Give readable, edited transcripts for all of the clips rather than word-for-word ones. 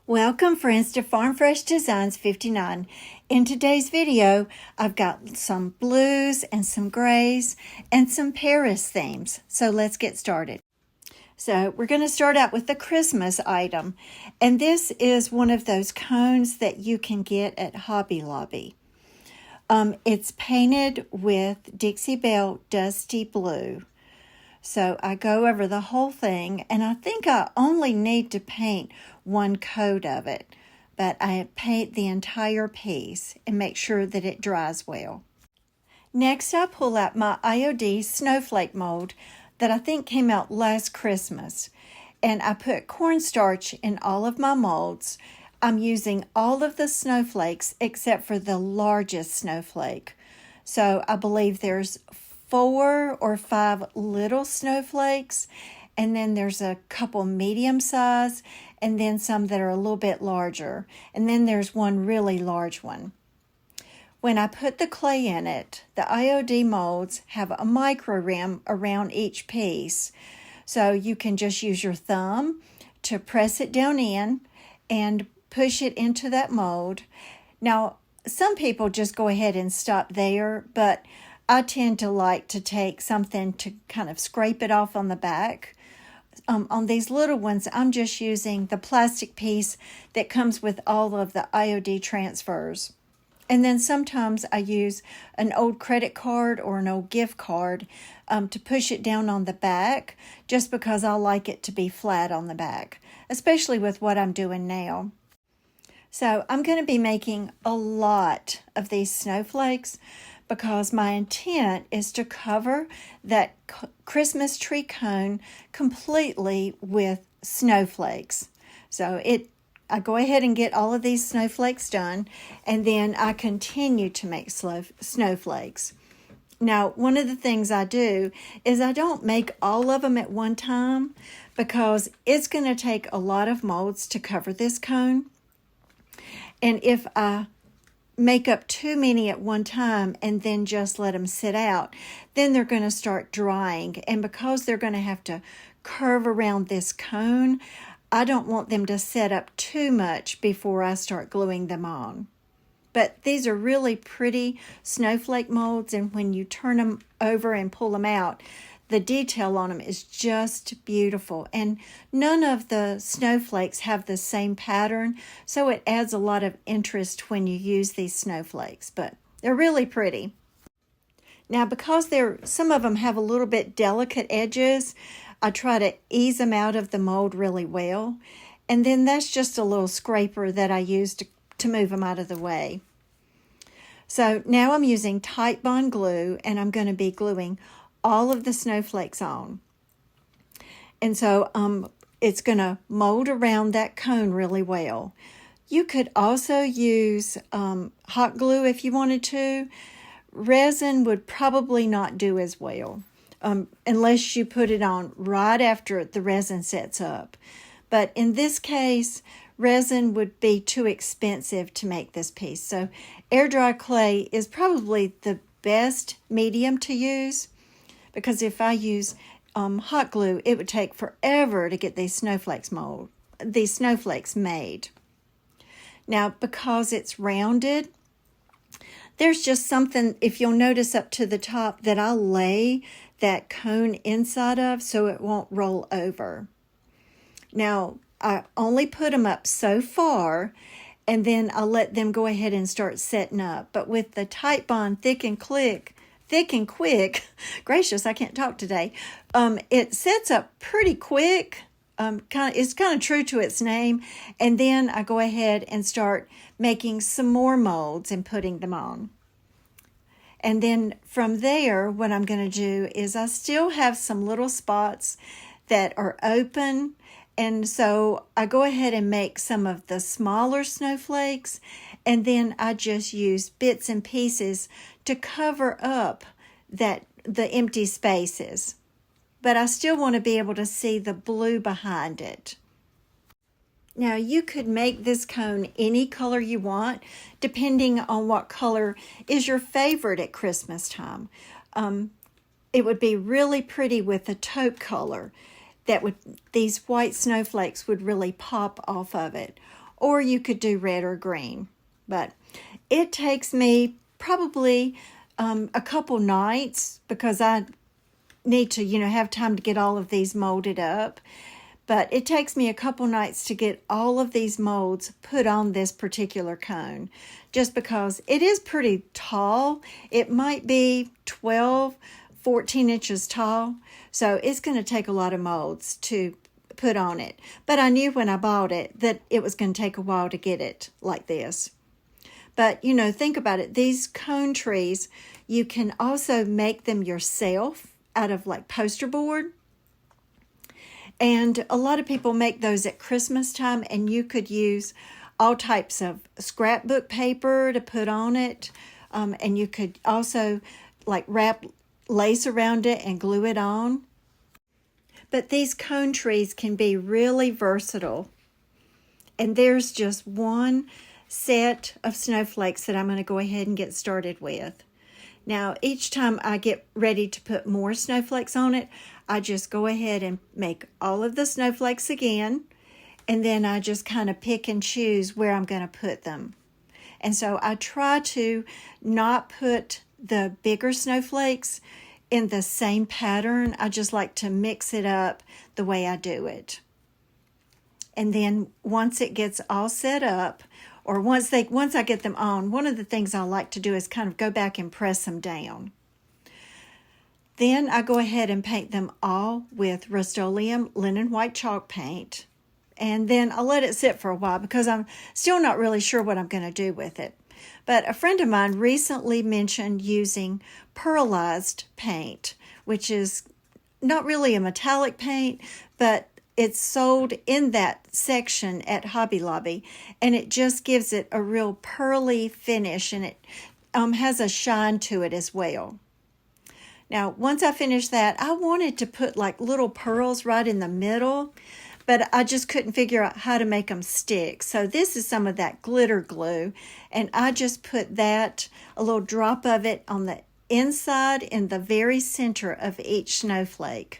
Welcome friends to Farm Fresh Designs 59. In today's video, I've got some blues and some grays and some Paris themes. So let's get started. So we're going to start out with the Christmas item. And this is one of those cones that you can get at Hobby Lobby. It's painted with Dixie Belle Dusty Blue. So I go over the whole thing, and I think I only need to paint one coat of it, but I paint the entire piece and make sure that it dries well. Next, I pull out my IOD snowflake mold that I think came out last Christmas, and I put cornstarch in all of my molds. I'm using all of the snowflakes except for the largest snowflake. So I believe there's 4 or 5 little snowflakes, and then there's a couple medium size, and then some that are a little bit larger, and then there's one really large one. When I put the clay in it, the IOD molds have a micro rim around each piece, so you can just use your thumb to press it down in and push it into that mold. Now, some people just go ahead and stop there, but I tend to like to take something to kind of scrape it off on the back. On these little ones, I'm just using the plastic piece that comes with all of the IOD transfers. And then sometimes I use an old credit card or an old gift card to push it down on the back, just because I like it to be flat on the back, especially with what I'm doing now. So I'm going to be making a lot of these snowflakes, because my intent is to cover that Christmas tree cone completely with snowflakes. So I go ahead and get all of these snowflakes done, and then I continue to make snowflakes. Now, one of the things I do is I don't make all of them at one time, because it's going to take a lot of molds to cover this cone. And if I make up too many at one time and then just let them sit out, then they're going to start drying. And because they're going to have to curve around this cone, I don't want them to set up too much before I start gluing them on. But these are really pretty snowflake molds, and when you turn them over and pull them out, the detail on them is just beautiful. And none of the snowflakes have the same pattern, so it adds a lot of interest when you use these snowflakes, but they're really pretty. Now, because some of them have a little bit delicate edges, I try to ease them out of the mold really well. And then that's just a little scraper that I use to move them out of the way. So now I'm using Tight Bond glue, and I'm going to be gluing all of the snowflakes on. And so it's going to mold around that cone really well. You could also use hot glue if you wanted to. Resin would probably not do as well unless you put it on right after the resin sets up. But in this case, resin would be too expensive to make this piece. So air dry clay is probably the best medium to use, because if I use hot glue, it would take forever to get these snowflakes made. Now, because it's rounded, there's just something, if you'll notice up to the top, that I lay that cone inside of so it won't roll over. Now, I only put them up so far, and then I'll let them go ahead and start setting up. But with the Tight Bond thick and quick, gracious, I can't talk today. It sets up pretty quick. It's kind of true to its name. And then I go ahead and start making some more molds and putting them on. And then from there, what I'm going to do is I still have some little spots that are open. And so I go ahead and make some of the smaller snowflakes, and then I just use bits and pieces to cover up the empty spaces. But I still want to be able to see the blue behind it. Now, you could make this cone any color you want, depending on what color is your favorite at Christmas time. It would be really pretty with a taupe color. These white snowflakes would really pop off of it. or you could do red or green. But it takes me probably a couple nights because I need to, have time to get all of these molded up. But it takes me a couple nights to get all of these molds put on this particular cone, just because it is pretty tall. It might be 12, 14 inches tall. So it's going to take a lot of molds to put on it. But I knew when I bought it that it was going to take a while to get it like this. But, think about it. These cone trees, you can also make them yourself out of like poster board. And a lot of people make those at Christmas time, and you could use all types of scrapbook paper to put on it. And you could also like wrap lace around it and glue it on. But these cone trees can be really versatile. And there's just one set of snowflakes that I'm going to go ahead and get started with. Now, each time I get ready to put more snowflakes on it, I just go ahead and make all of the snowflakes again, and then I just kind of pick and choose where I'm going to put them. And so I try to not put the bigger snowflakes in the same pattern. I just like to mix it up the way I do it. And then once it gets all set up, or once I get them on, one of the things I like to do is kind of go back and press them down. Then I go ahead and paint them all with Rust-Oleum linen white chalk paint. And then I'll let it sit for a while because I'm still not really sure what I'm going to do with it. But a friend of mine recently mentioned using pearlized paint, which is not really a metallic paint, but it's sold in that section at Hobby Lobby, and it just gives it a real pearly finish, and it has a shine to it as well. Now, once I finished that, I wanted to put like little pearls right in the middle, but I just couldn't figure out how to make them stick. So this is some of that glitter glue, and I just put that, a little drop of it on the inside in the very center of each snowflake.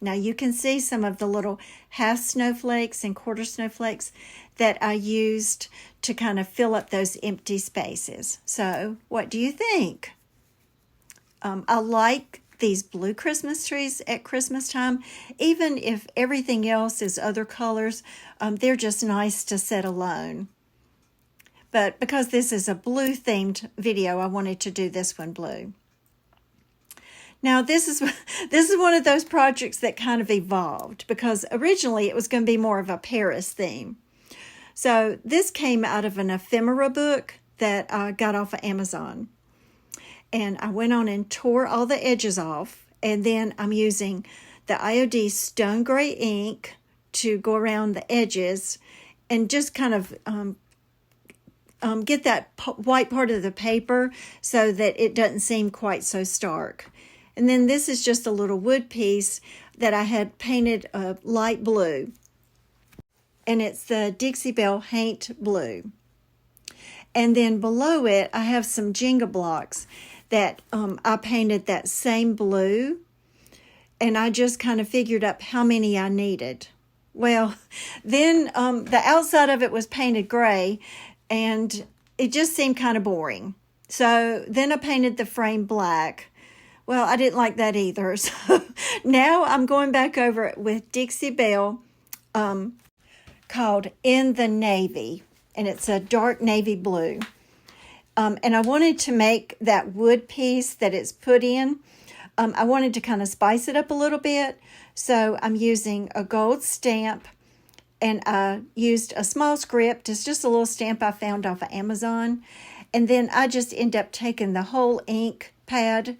Now you can see some of the little half snowflakes and quarter snowflakes that I used to kind of fill up those empty spaces. So what do you think? I like these blue Christmas trees at Christmas time. Even if everything else is other colors, they're just nice to set alone. But because this is a blue themed video, I wanted to do this one blue. Now, this is one of those projects that kind of evolved because originally it was going to be more of a Paris theme. So this came out of an ephemera book that I got off of Amazon. And I went on and tore all the edges off. And then I'm using the IOD stone gray ink to go around the edges and just kind of get that white part of the paper so that it doesn't seem quite so stark. And then this is just a little wood piece that I had painted a light blue. And it's the Dixie Belle Haint Blue. And then below it, I have some Jenga blocks that I painted that same blue. And I just kind of figured up how many I needed. Well, then the outside of it was painted gray, and it just seemed kind of boring. So then I painted the frame black. Well, I didn't like that either. So now I'm going back over it with Dixie Belle called In the Navy. And it's a dark navy blue. And I wanted to make that wood piece that it's put in. I wanted to kind of spice it up a little bit. So I'm using a gold stamp. And I used a small script. It's just a little stamp I found off of Amazon. And then I just end up taking the whole ink pad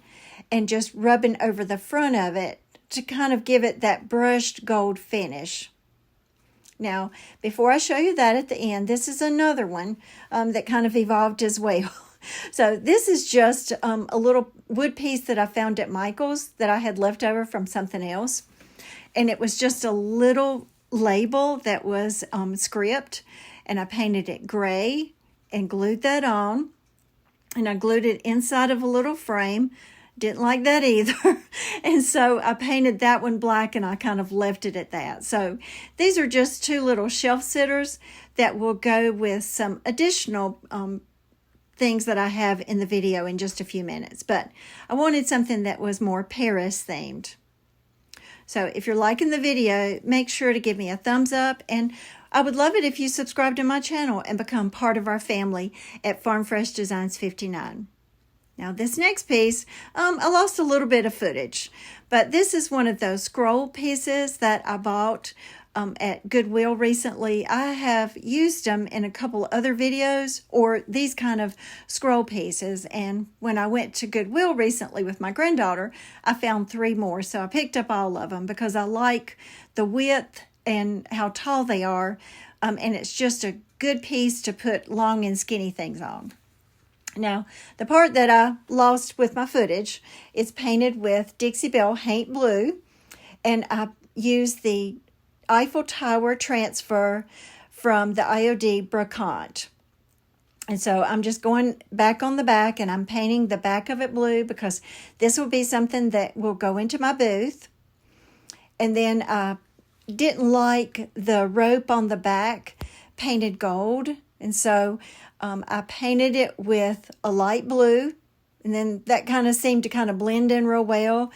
and just rubbing over the front of it to kind of give it that brushed gold finish. Now, before I show you that at the end, this is another one that kind of evolved as well. So this is just a little wood piece that I found at Michael's that I had left over from something else. And it was just a little label that was script. And I painted it gray and glued that on. And I glued it inside of a little frame. Didn't like that either. And so I painted that one black and I kind of left it at that. So these are just two little shelf sitters that will go with some additional things that I have in the video in just a few minutes. But I wanted something that was more Paris themed. So if you're liking the video, make sure to give me a thumbs up, and I would love it if you subscribe to my channel and become part of our family at Farm Fresh Designs 59. Now this next piece, I lost a little bit of footage, but this is one of those scroll pieces that I bought at Goodwill recently. I have used them in a couple other videos, or these kind of scroll pieces, and when I went to Goodwill recently with my granddaughter, I found 3 more, so I picked up all of them because I like the width and how tall they are, and it's just a good piece to put long and skinny things on. Now, the part that I lost with my footage is painted with Dixie Belle Paint Blue, and I used the Eiffel Tower transfer from the IOD Brocante. And so I'm just going back on the back, and I'm painting the back of it blue because this will be something that will go into my booth. And then I didn't like the rope on the back painted gold, and so I painted it with a light blue, and then that kind of seemed to kind of blend in real well.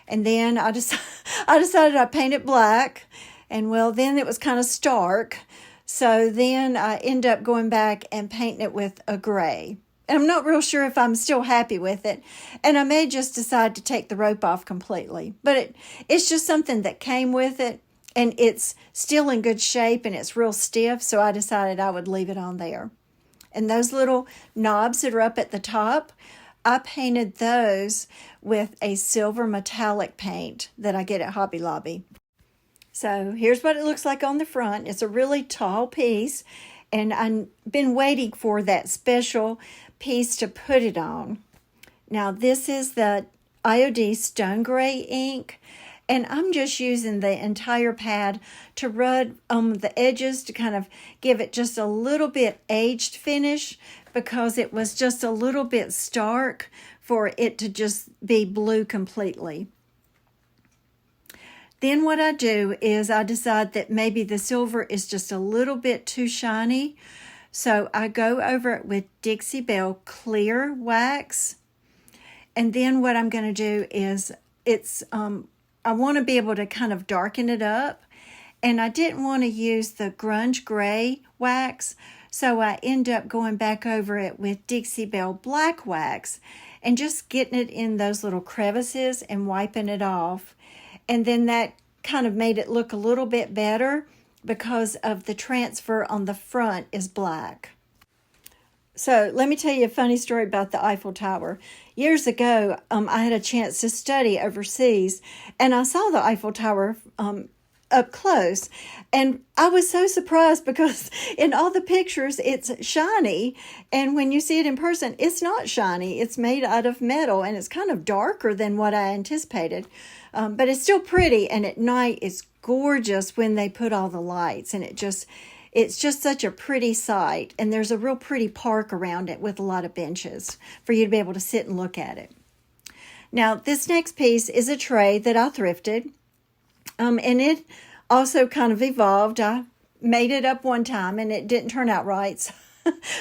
And then I decided I'd paint it black. And well, then it was kind of stark. So then I end up going back and painting it with a gray. And I'm not real sure if I'm still happy with it. And I may just decide to take the rope off completely. But it's just something that came with it. And it's still in good shape and it's real stiff. So I decided I would leave it on there. And those little knobs that are up at the top, I painted those with a silver metallic paint that I get at Hobby Lobby. So here's what it looks like on the front. It's a really tall piece, and I've been waiting for that special piece to put it on. Now this is the IOD Stone Gray ink, and I'm just using the entire pad to rub on the edges to kind of give it just a little bit aged finish, because it was just a little bit stark for it to just be blue completely. Then what I do is I decide that maybe the silver is just a little bit too shiny. So I go over it with Dixie Belle clear wax. And then what I'm going to do is I want to be able to kind of darken it up. And I didn't want to use the grunge gray wax. So I end up going back over it with Dixie Belle black wax and just getting it in those little crevices and wiping it off. And then that kind of made it look a little bit better because of the transfer on the front is black. So let me tell you a funny story about the Eiffel Tower. Years ago, I had a chance to study overseas, and I saw the Eiffel Tower up close, and I was so surprised because in all the pictures it's shiny, and when you see it in person it's not shiny. It's made out of metal, and it's kind of darker than what I anticipated, but it's still pretty, and at night it's gorgeous when they put all the lights, and it's just such a pretty sight. And there's a real pretty park around it with a lot of benches for you to be able to sit and look at it. Now this next piece is a tray that I thrifted. And it also kind of evolved. I made it up one time and it didn't turn out right.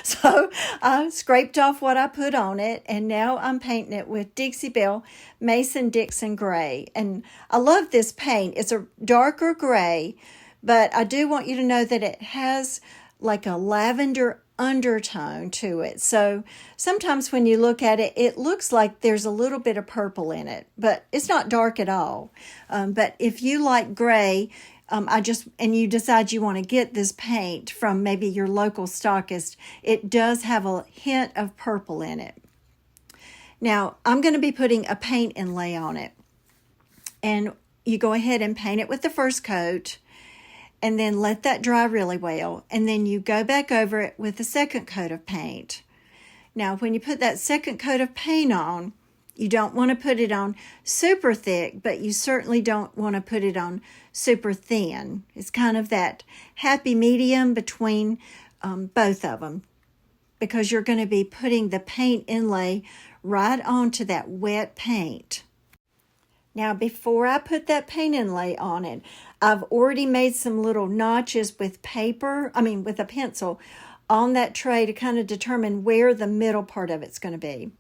So I scraped off what I put on it, and now I'm painting it with Dixie Belle Mason-Dixon Gray. And I love this paint. It's a darker gray, but I do want you to know that it has like a lavender undertone to it. So sometimes when you look at it, it looks like there's a little bit of purple in it, but it's not dark at all. But if you like gray, and you decide you want to get this paint from maybe your local stockist, it does have a hint of purple in it. Now, I'm going to be putting a paint inlay on it. And you go ahead and paint it with the first coat, and then let that dry really well. And then you go back over it with the second coat of paint. Now, when you put that second coat of paint on, you don't want to put it on super thick, but you certainly don't want to put it on super thin. It's kind of that happy medium between both of them, because you're going to be putting the paint inlay right onto that wet paint. Now, before I put that paint inlay on it, I've already made some little notches with with a pencil on that tray to kind of determine where the middle part of it's going to be.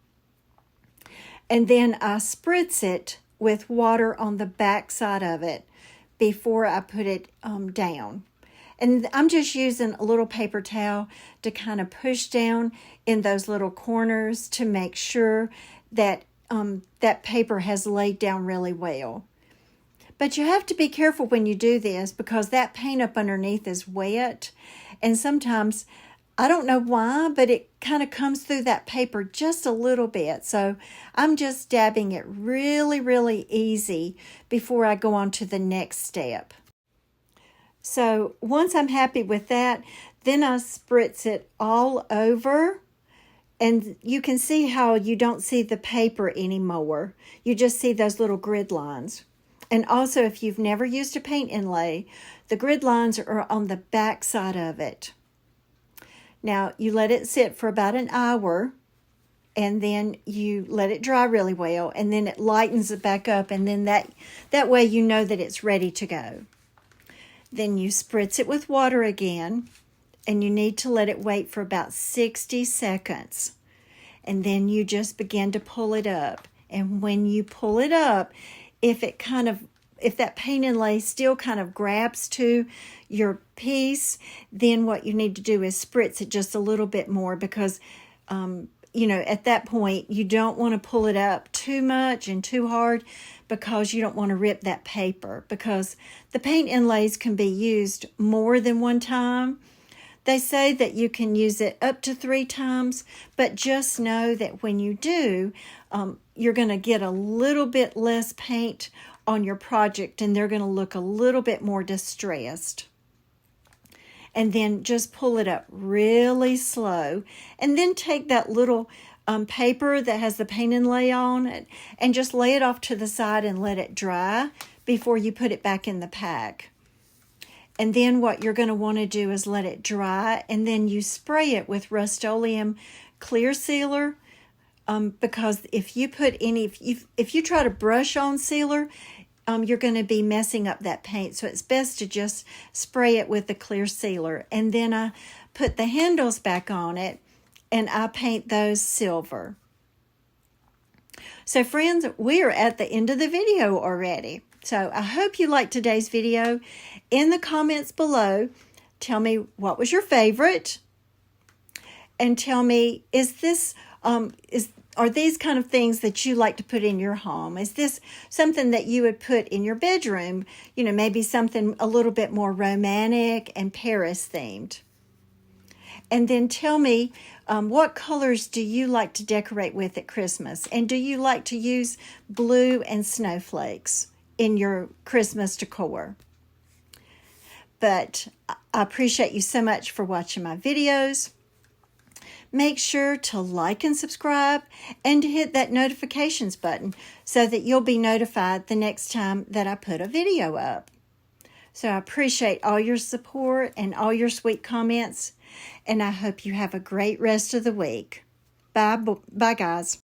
And then I spritz it with water on the back side of it before I put it down. And I'm just using a little paper towel to kind of push down in those little corners to make sure that that paper has laid down really well. But you have to be careful when you do this because that paint up underneath is wet. And sometimes, I don't know why, but it kind of comes through that paper just a little bit. So I'm just dabbing it really, really easy before I go on to the next step. So once I'm happy with that, then I spritz it all over. And you can see how you don't see the paper anymore. You just see those little grid lines. And also, if you've never used a paint inlay, the grid lines are on the back side of it. Now, you let it sit for about an hour, and then you let it dry really well, and then it lightens it back up, and then that way you know that it's ready to go. Then you spritz it with water again, and you need to let it wait for about 60 seconds. And then you just begin to pull it up. And when you pull it up, if that paint inlay still kind of grabs to your piece, then what you need to do is spritz it just a little bit more because, at that point, you don't want to pull it up too much and too hard because you don't want to rip that paper because the paint inlays can be used more than one time. They say that you can use it up to 3 times, but just know that when you do, you're going to get a little bit less paint on your project and they're going to look a little bit more distressed. And then just pull it up really slow and then take that little paper that has the paint inlay on it and just lay it off to the side and let it dry before you put it back in the pack. And then what you're going to want to do is let it dry, and then you spray it with Rust-Oleum clear sealer, because if you try to brush on sealer, you're going to be messing up that paint. So it's best to just spray it with the clear sealer. And then I put the handles back on it, and I paint those silver. So friends, we are at the end of the video already. So I hope you liked today's video. In the comments below, tell me what was your favorite, and tell me, are these kind of things that you like to put in your home? Is this something that you would put in your bedroom? Maybe something a little bit more romantic and Paris themed. And then tell me, what colors do you like to decorate with at Christmas? And do you like to use blue and snowflakes in your Christmas decor? But I appreciate you so much for watching my videos. Make sure to like and subscribe and to hit that notifications button so that you'll be notified the next time that I put a video up. So I appreciate all your support and all your sweet comments, and I hope you have a great rest of the week. Bye guys.